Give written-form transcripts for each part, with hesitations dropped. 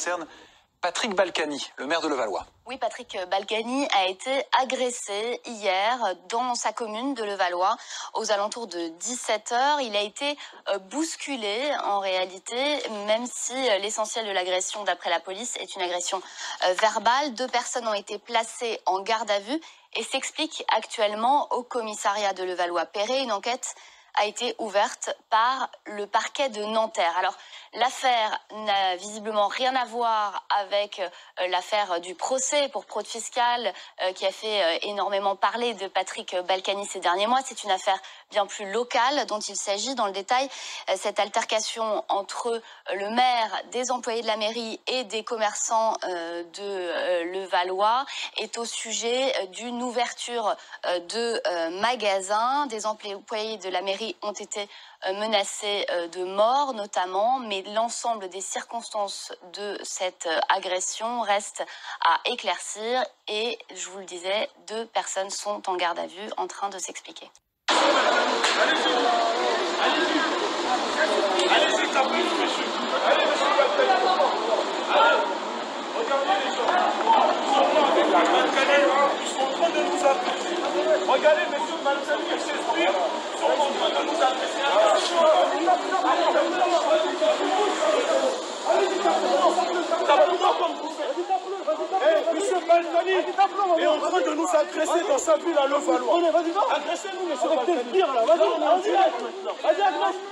concerne Patrick Balkany, le maire de Levallois. Oui, Patrick Balkany a été agressé hier dans sa commune de Levallois aux alentours de 17 h. Il a été bousculé en réalité, même si l'essentiel de l'agression, d'après la police, est une agression verbale. 2 personnes ont été placées en garde à vue et s'expliquent actuellement au commissariat de Levallois-Perret. Une enquête a été ouverte par le parquet de Nanterre. Alors, l'affaire n'a visiblement rien à voir avec l'affaire du procès pour fraude fiscale qui a fait énormément parler de Patrick Balkany ces derniers mois. C'est une affaire bien plus locale dont il s'agit. Dans le détail, cette altercation entre le maire, des employés de la mairie et des commerçants de Levallois est au sujet d'une ouverture de magasins. Des employés de la mairie ont été menacés de mort notamment, mais l'ensemble des circonstances de cette agression reste à éclaircir et, je vous le disais, 2 personnes sont en garde à vue en train de s'expliquer. Allez-y, tapez-nous, monsieur. Allez, monsieur Balkany. Allez, regardez les gens. Ils sont là avec la Balkany. Ils sont en train de nous agresser. Regardez, monsieur Balkany et ses sbires sont en train de nous agresser. Allez-y, tapez-moi comme vous faites. Monsieur Balkany est en train de nous agresser dans sa ville à Levallois. Agressez-nous, monsieur Balkany. Vas-y,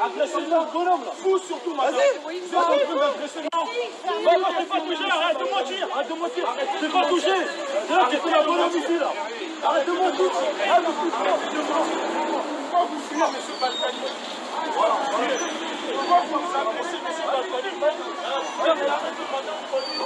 agressez-nous, bonhomme. Vous surtout, madame. Vous êtes en train d'agresser nous. Je t'ai pas touché, arrête de mentir. Arrête de mentir. Je t'ai pas touché. C'est là que tu fais la bonhomme ici, là. Arrête de mentir. Pourquoi vous fuyez, monsieur Balkany? Pourquoi vous vous agressez, monsieur Balkany? Arrête de madame Pauline.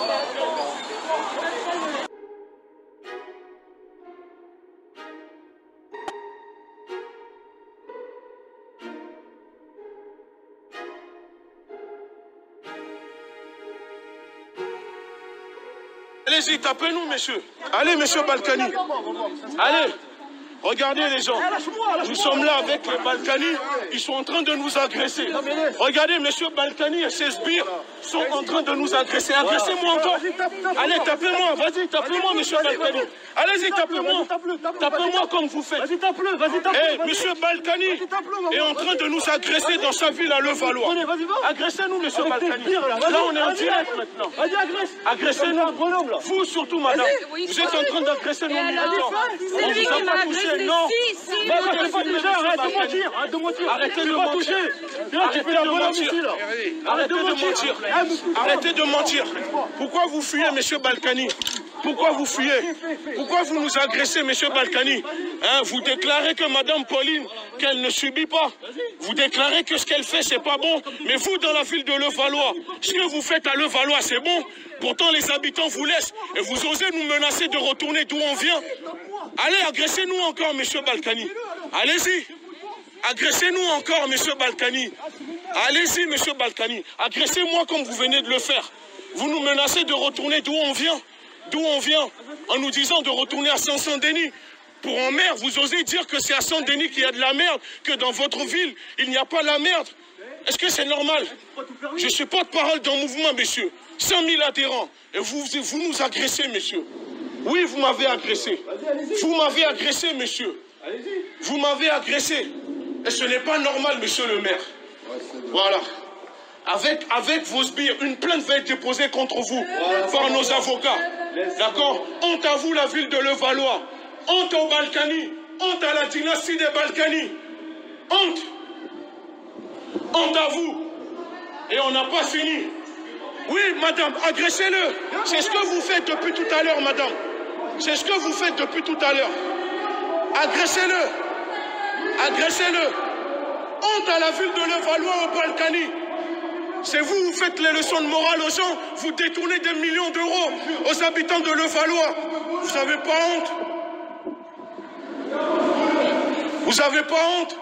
Allez-y, tapez-nous, monsieur. Allez, monsieur Balkany. Allez. Regardez les gens, nous sommes là avec les Balkany, ils sont en train de nous agresser. Regardez, monsieur Balkany et ses sbires sont en train de nous agresser. Agressez-moi encore. Allez, tapez-moi, vas-y, tapez-moi, monsieur Balkany. Allez-y, tapez-moi. Tapez-moi comme vous faites. Vas-y, tape-le, vas-y, tape-le. Monsieur Balkany est en train de nous agresser dans sa ville à Levallois. Agressez-nous, monsieur Balkany. Là, on est en direct maintenant. Vas-y, agresse. Agressez-nous. Vous surtout, madame. Vous êtes en train d'agresser nos militants. On ne vous a pas touché. Non, arrête de mentir, arrêtez de mentir. Arrêtez de mentir. Arrêtez de mentir. Pourquoi vous fuyez, monsieur Balkany? Pourquoi vous fuyez? Pourquoi vous nous agressez, monsieur Balkany? Vous déclarez que madame Pauline, qu'elle ne subit pas. Vous déclarez que ce qu'elle fait, c'est pas bon. Mais vous, dans la ville de Levallois, ce que vous faites à Levallois, c'est bon. Pourtant, les habitants vous laissent. Et vous osez nous menacer de retourner d'où on vient. Allez, agressez-nous encore, monsieur Balkany. Allez-y. Agressez-nous encore, monsieur Balkany. Allez-y, monsieur Balkany. Agressez-moi comme vous venez de le faire. Vous nous menacez de retourner d'où on vient. D'où on vient, en nous disant de retourner à Saint-Denis. Pour en mer, vous osez dire que c'est à Saint-Denis qu'il y a de la merde, que dans votre ville, il n'y a pas la merde. Est-ce que c'est normal? Je suis porte-parole d'un mouvement, messieurs. 5000 adhérents. Et vous nous agressez, messieurs. Oui, vous m'avez agressé. Vous m'avez agressé, monsieur. Vous m'avez agressé. Et ce n'est pas normal, monsieur le maire. Voilà. Avec vos sbires, une plainte va être déposée contre vous par nos avocats. D'accord? Honte à vous, la ville de Levallois. Honte aux Balkany. Honte à la dynastie des Balkany. Honte. Honte à vous. Et on n'a pas fini. Oui, madame, agressez-le. C'est ce que vous faites depuis tout à l'heure, madame. C'est ce que vous faites depuis tout à l'heure. Agressez-le. Agressez-le. Honte à la ville de Levallois aux Balkany. C'est vous, vous faites les leçons de morale aux gens. Vous détournez des millions d'euros aux habitants de Levallois. Vous n'avez pas honte? Vous n'avez pas honte?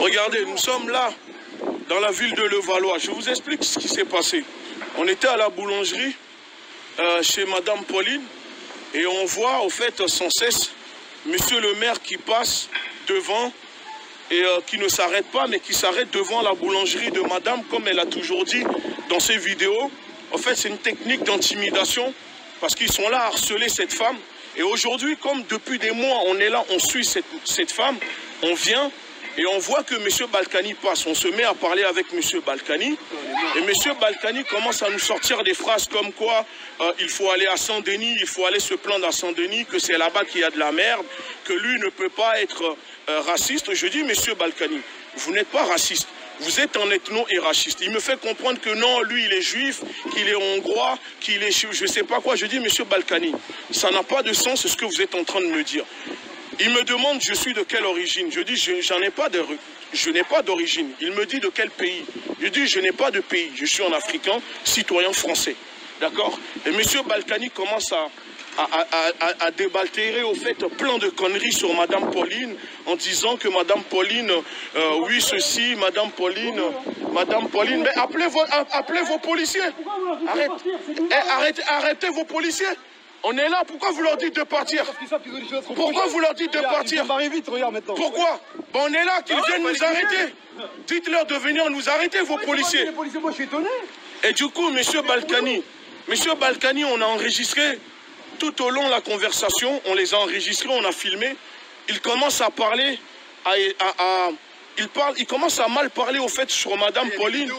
Regardez, nous sommes là, dans la ville de Levallois. Je vous explique ce qui s'est passé. On était à la boulangerie, chez madame Pauline. Et on voit au fait sans cesse monsieur le maire qui passe devant et qui ne s'arrête pas, mais qui s'arrête devant la boulangerie de madame, comme elle a toujours dit dans ses vidéos. En fait, c'est une technique d'intimidation parce qu'ils sont là à harceler cette femme. Et aujourd'hui, comme depuis des mois, on est là, on suit cette femme, on vient et on voit que M. Balkany passe. On se met à parler avec M. Balkany et M. Balkany commence à nous sortir des phrases comme quoi il faut aller à Saint-Denis, il faut aller se plaindre à Saint-Denis, que c'est là-bas qu'il y a de la merde, que lui ne peut pas être raciste. Je dis, M. Balkany, vous n'êtes pas raciste. Vous êtes un ethno et raciste. Il me fait comprendre que non, lui, il est juif, qu'il est hongrois, qu'il est je ne sais pas quoi. Je dis, monsieur Balkany, ça n'a pas de sens ce que vous êtes en train de me dire. Il me demande, je suis de quelle origine? Je dis, je n'ai pas d'origine. Il me dit, de quel pays? Je dis, je n'ai pas de pays. Je suis un Africain, citoyen français. D'accord? Et monsieur Balkany commence à débaltérer au fait plein de conneries sur Madame Pauline en disant que Madame Pauline, oui ceci, Madame Pauline, mais appelez vos policiers. Arrêtez vos policiers. On est là, pourquoi vous leur dites de partir? Pourquoi vous leur dites de partir? Pourquoi? Bon, on est là, qu'ils viennent nous arrêter. Dites-leur de venir nous arrêter, vos policiers. Et du coup, monsieur Balkany, on a enregistré tout au long de la conversation, on les a enregistrés, on a filmé. Il commence à parler, il commence à mal parler au fait sur Madame Pauline.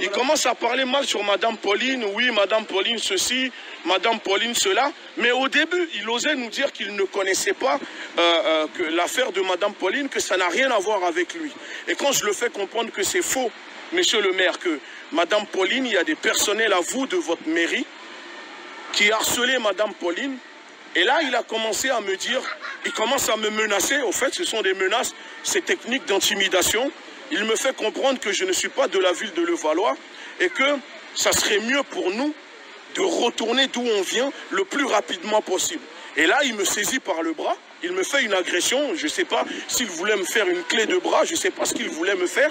Il commence à parler mal sur Madame Pauline. Oui, Madame Pauline ceci, Madame Pauline cela. Mais au début, il osait nous dire qu'il ne connaissait pas que l'affaire de Madame Pauline, que ça n'a rien à voir avec lui. Et quand je le fais comprendre que c'est faux, monsieur le maire, que Madame Pauline, il y a des personnels à vous de votre mairie qui harcelait Madame Pauline. Et là, il a commencé à me dire, il commence à me menacer. Au fait, ce sont des menaces, ces techniques d'intimidation. Il me fait comprendre que je ne suis pas de la ville de Levallois et que ça serait mieux pour nous de retourner d'où on vient le plus rapidement possible. Et là, il me saisit par le bras. Il me fait une agression. Je ne sais pas s'il voulait me faire une clé de bras. Je ne sais pas ce qu'il voulait me faire.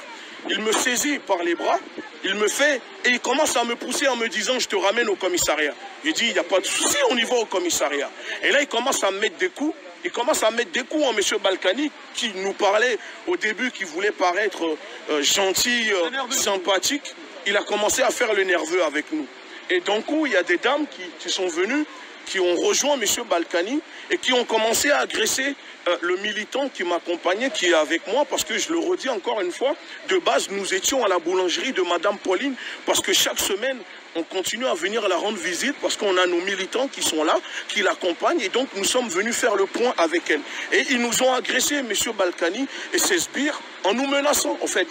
Il me saisit par les bras. Il me fait, et il commence à me pousser en me disant, je te ramène au commissariat. Je dis, il n'y a pas de souci, on y va au commissariat. Et là, il commence à me mettre des coups. Il commence à mettre des coups en M. Balkany, qui nous parlait au début, qui voulait paraître gentil, sympathique. Il a commencé à faire le nerveux avec nous. Et d'un coup, il y a des dames qui sont venues, qui ont rejoint M. Balkany et qui ont commencé à agresser le militant qui m'accompagnait, qui est avec moi, parce que je le redis encore une fois, de base, nous étions à la boulangerie de Madame Pauline, parce que chaque semaine, on continue à venir la rendre visite, parce qu'on a nos militants qui sont là, qui l'accompagnent, et donc nous sommes venus faire le point avec elle. Et ils nous ont agressé, M. Balkany et ses sbires, en nous menaçant. En fait,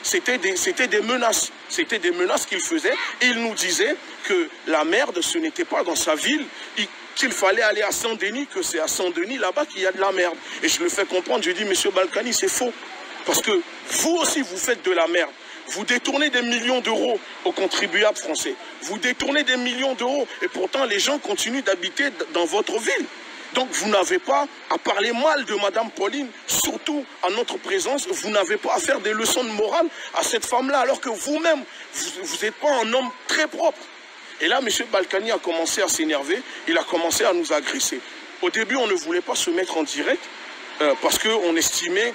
c'était des menaces. C'était des menaces qu'ils faisaient, et ils nous disaient que la merde, ce n'était pas dans sa ville, qu'il fallait aller à Saint-Denis, que c'est à Saint-Denis, là-bas, qu'il y a de la merde. Et je le fais comprendre, je dis, monsieur Balkany, c'est faux. Parce que vous aussi, vous faites de la merde. Vous détournez des millions d'euros aux contribuables français. Vous détournez des millions d'euros. Et pourtant, les gens continuent d'habiter dans votre ville. Donc, vous n'avez pas à parler mal de Madame Pauline, surtout à notre présence. Vous n'avez pas à faire des leçons de morale à cette femme-là, alors que vous-même, vous n'êtes pas un homme très propre. Et là, M. Balkany a commencé à s'énerver, il a commencé à nous agresser. Au début, on ne voulait pas se mettre en direct parce qu'on estimait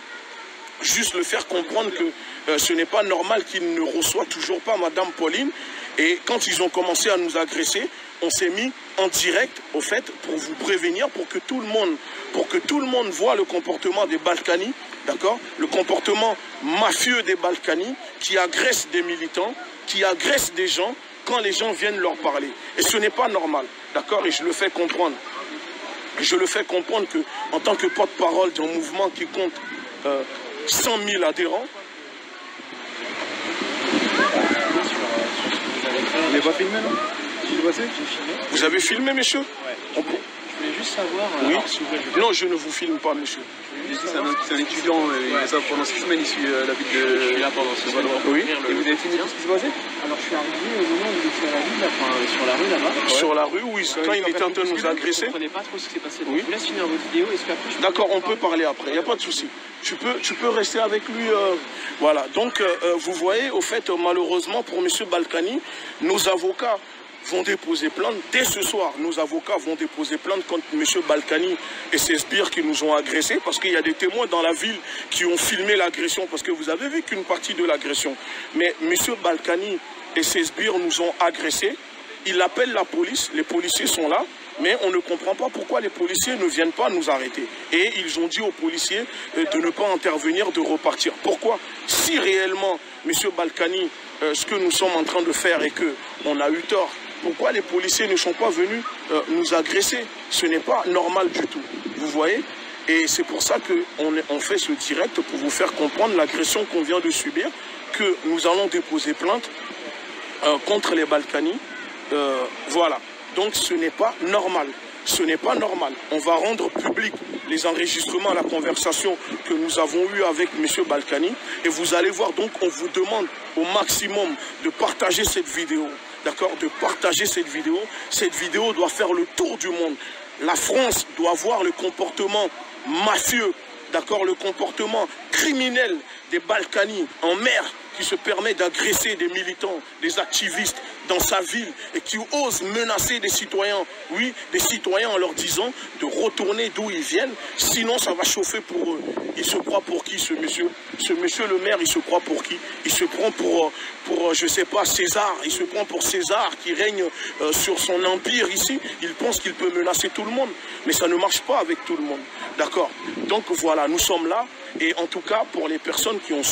juste le faire comprendre que ce n'est pas normal qu'il ne reçoit toujours pas Madame Pauline. Et quand ils ont commencé à nous agresser, on s'est mis en direct, au fait, pour vous prévenir, pour que tout le monde voit le comportement des Balkany, d'accord? Le comportement mafieux des Balkany qui agressent des militants, qui agressent des gens, quand les gens viennent leur parler. Et ce n'est pas normal, d'accord? Et je le fais comprendre. Je le fais comprendre que, en tant que porte-parole d'un mouvement qui compte 100 000 adhérents. Vous n'avez pas filmé, non? Vous avez filmé, monsieur? Ouais. Je voulais juste savoir... Oui. Non, je ne vous filme pas, monsieur. C'est un étudiant, pendant 6 semaines, il suit la ville de... Je suis là pendant ce mois. Oui. Et vous avez filmé tout ce qui s'est passé? Alors, je suis arrivé au moment où il était à la ville, sur la rue là-bas. Ouais. Sur la rue, oui. Quand il était en train de nous agresser. Je ne comprenais pas trop ce qui s'est passé. Donc, oui. je vous laisse finir votre vidéo. D'accord, on peut parler après. Il n'y a pas de souci. Tu peux rester avec lui. Voilà. Donc, vous voyez, au fait, malheureusement, pour M. Balkany, nos avocats vont déposer plainte. Dès ce soir, nos avocats vont déposer plainte contre M. Balkany et ses sbires qui nous ont agressés, parce qu'il y a des témoins dans la ville qui ont filmé l'agression, parce que vous avez vu qu'une partie de l'agression. Mais M. Balkany et ses sbires nous ont agressés. Il appelle la police, les policiers sont là, mais on ne comprend pas pourquoi les policiers ne viennent pas nous arrêter. Et ils ont dit aux policiers de ne pas intervenir, de repartir. Pourquoi? Si réellement, M. Balkany, ce que nous sommes en train de faire et qu'on a eu tort, pourquoi les policiers ne sont pas venus nous agresser? Ce n'est pas normal du tout. Vous voyez? Et c'est pour ça qu'on fait ce direct, pour vous faire comprendre l'agression qu'on vient de subir, que nous allons déposer plainte contre les Balkany. Voilà. Donc ce n'est pas normal. Ce n'est pas normal. On va rendre public les enregistrements, la conversation que nous avons eue avec M. Balkany. Et vous allez voir, donc on vous demande au maximum de partager cette vidéo. D'accord? De partager cette vidéo. Cette vidéo doit faire le tour du monde. La France doit voir le comportement mafieux, d'accord, le comportement criminel des Balkany en mer, qui se permet d'agresser des militants, des activistes dans sa ville et qui osent menacer des citoyens, oui, des citoyens en leur disant de retourner d'où ils viennent, sinon ça va chauffer pour eux. Il se croit pour qui, ce monsieur? Ce monsieur le maire, il se croit pour qui? Il se prend pour je sais pas, César. Il se prend pour César qui règne sur son empire ici. Il pense qu'il peut menacer tout le monde, mais ça ne marche pas avec tout le monde. D'accord? Donc voilà, nous sommes là. Et en tout cas, pour les personnes qui ont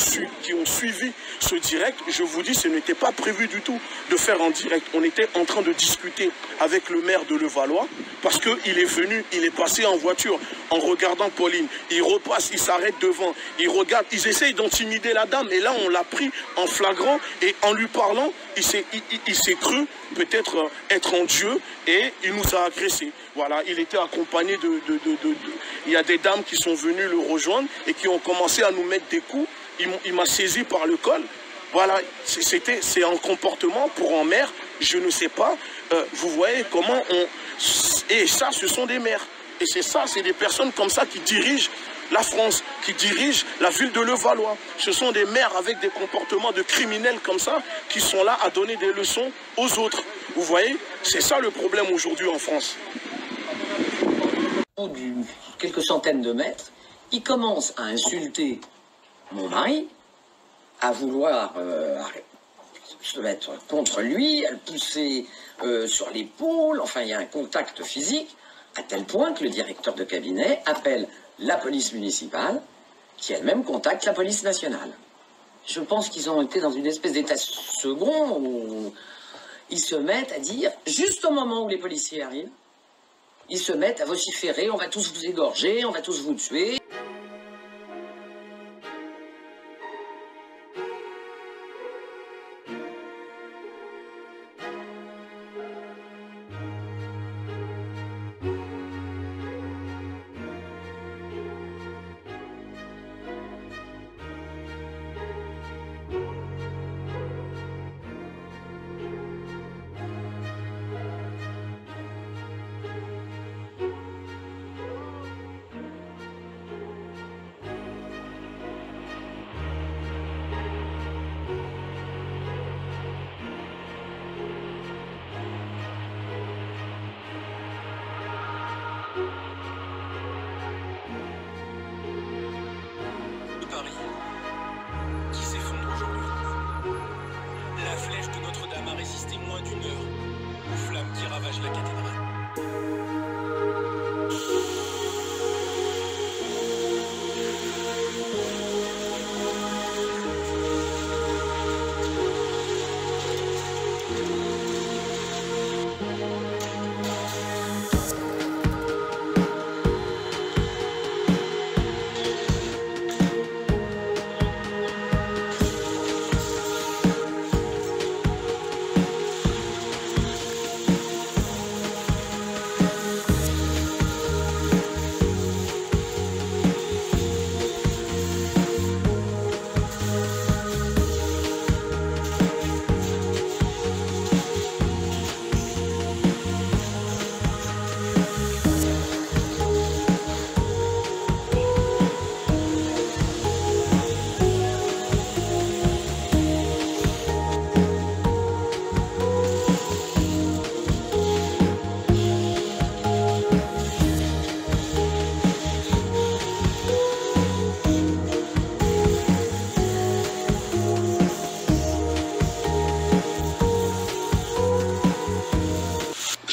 suivi ce direct, je vous dis, ce n'était pas prévu du tout de faire en direct. On était en train de discuter avec le maire de Levallois, parce qu'il est venu, il est passé en voiture en regardant Pauline. Il repasse, il s'arrête devant, il regarde, ils essayent d'intimider la dame. Et là, on l'a pris en flagrant et en lui parlant, il s'est cru peut-être être en Dieu et il nous a agressés. Voilà, il était accompagné il y a des dames qui sont venues le rejoindre et qui ont commencé à nous mettre des coups. Il m'a saisi par le col. Voilà, c'est un comportement pour en mer, je ne sais pas. Vous voyez comment on... Et ça, ce sont des maires. Et c'est ça, c'est des personnes comme ça qui dirigent la France, qui dirigent la ville de Levallois. Ce sont des maires avec des comportements de criminels comme ça, qui sont là à donner des leçons aux autres. Vous voyez, c'est ça le problème aujourd'hui en France. D'une quelques centaines de mètres, il commence à insulter mon mari, à vouloir se mettre contre lui, à le pousser sur l'épaule. Enfin, il y a un contact physique, à tel point que le directeur de cabinet appelle la police municipale, qui elle-même contacte la police nationale. Je pense qu'ils ont été dans une espèce d'état second où ils se mettent à dire, juste au moment où les policiers arrivent, ils se mettent à vociférer, on va tous vous égorger, on va tous vous tuer.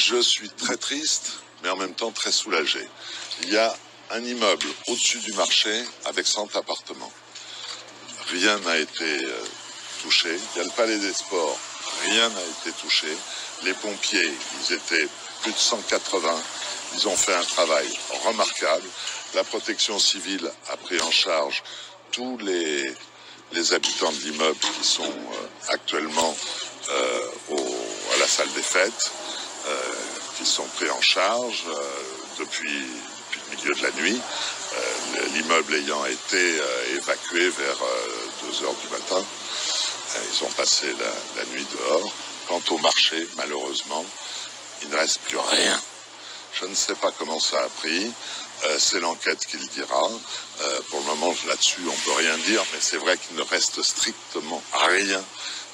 Je suis très triste, mais en même temps très soulagé. Il y a un immeuble au-dessus du marché avec 100 appartements. Rien n'a été touché. Il y a le Palais des Sports, rien n'a été touché. Les pompiers, ils étaient plus de 180. Ils ont fait un travail remarquable. La protection civile a pris en charge tous les habitants de l'immeuble qui sont actuellement à la salle des fêtes, qui sont pris en charge depuis le milieu de la nuit, l'immeuble ayant été évacué vers 2 heures du matin. Ils ont passé la nuit dehors. Quant au marché, malheureusement, il ne reste plus rien. Je ne sais pas comment ça a pris. C'est l'enquête qui le dira. Pour le moment, là-dessus, on ne peut rien dire, mais c'est vrai qu'il ne reste strictement rien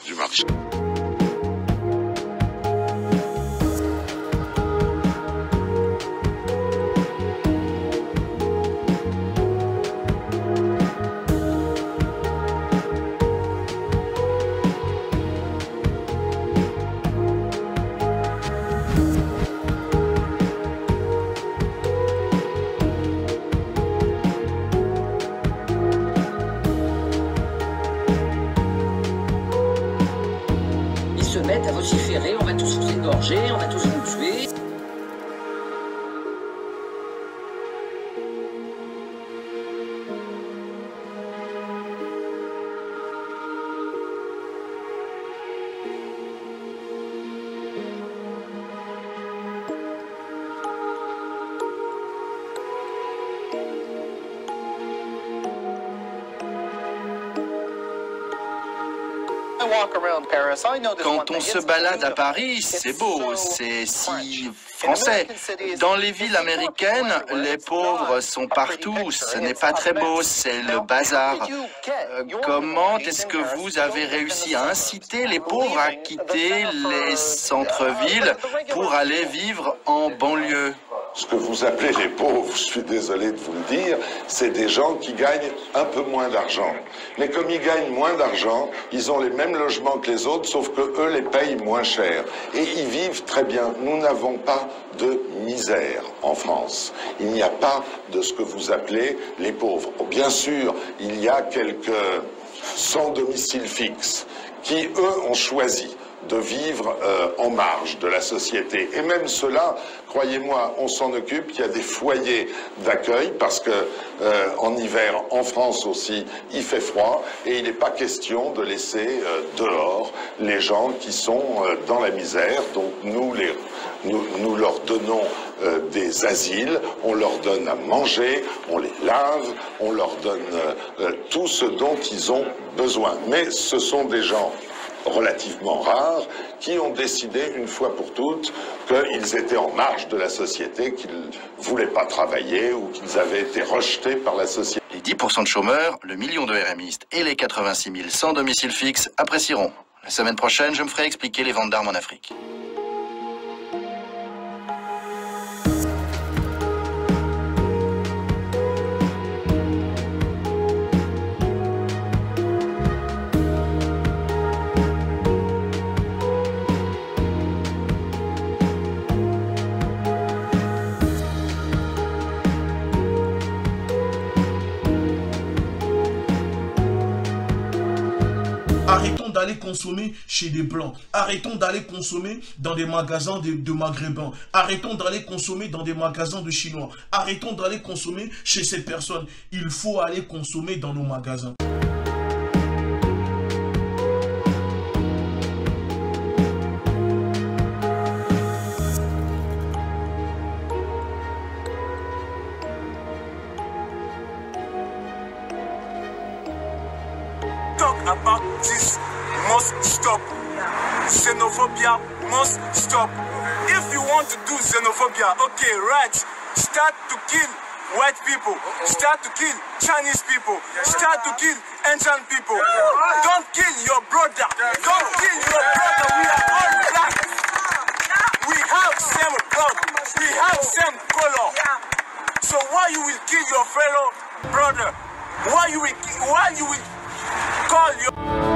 du marché. Se mettent à vociférer, on va tous vous égorger, on va tous vous tuer. Quand on se balade à Paris, c'est beau, c'est si français. Dans les villes américaines, les pauvres sont partout, ce n'est pas très beau, c'est le bazar. Comment est-ce que vous avez réussi à inciter les pauvres à quitter les centres-villes pour aller vivre en banlieue ? Ce que vous appelez les pauvres, je suis désolé de vous le dire, c'est des gens qui gagnent un peu moins d'argent. Mais comme ils gagnent moins d'argent, ils ont les mêmes logements que les autres, sauf que eux les payent moins cher. Et ils vivent très bien. Nous n'avons pas de misère en France. Il n'y a pas de ce que vous appelez les pauvres. Bien sûr, il y a quelques sans domicile fixe qui, eux, ont choisi de vivre en marge de la société. Et même cela, croyez-moi, on s'en occupe. Il y a des foyers d'accueil parce que en hiver, en France aussi, il fait froid et il n'est pas question de laisser dehors les gens qui sont dans la misère. Donc nous leur donnons des asiles, on leur donne à manger, on les lave, on leur donne tout ce dont ils ont besoin. Mais ce sont des gens relativement rares, qui ont décidé une fois pour toutes qu'ils étaient en marge de la société, qu'ils ne voulaient pas travailler ou qu'ils avaient été rejetés par la société. Les 10% de chômeurs, le million de RMistes et les 86 000 sans domicile fixe apprécieront. La semaine prochaine, je me ferai expliquer les ventes d'armes en Afrique. Arrêtons d'aller consommer chez des Blancs. Arrêtons d'aller consommer dans des magasins de Maghrébins. Arrêtons d'aller consommer dans des magasins de Chinois. Arrêtons d'aller consommer chez ces personnes. Il faut aller consommer dans nos magasins. About this must stop. Xenophobia must stop. If you want to do xenophobia, okay, right, start to kill white people, start to kill Chinese people, start to kill Asian people. Don't kill your brother. Don't kill your brother. We are all black. We have same blood. We have same color. So why you will kill your fellow brother? Why you will call your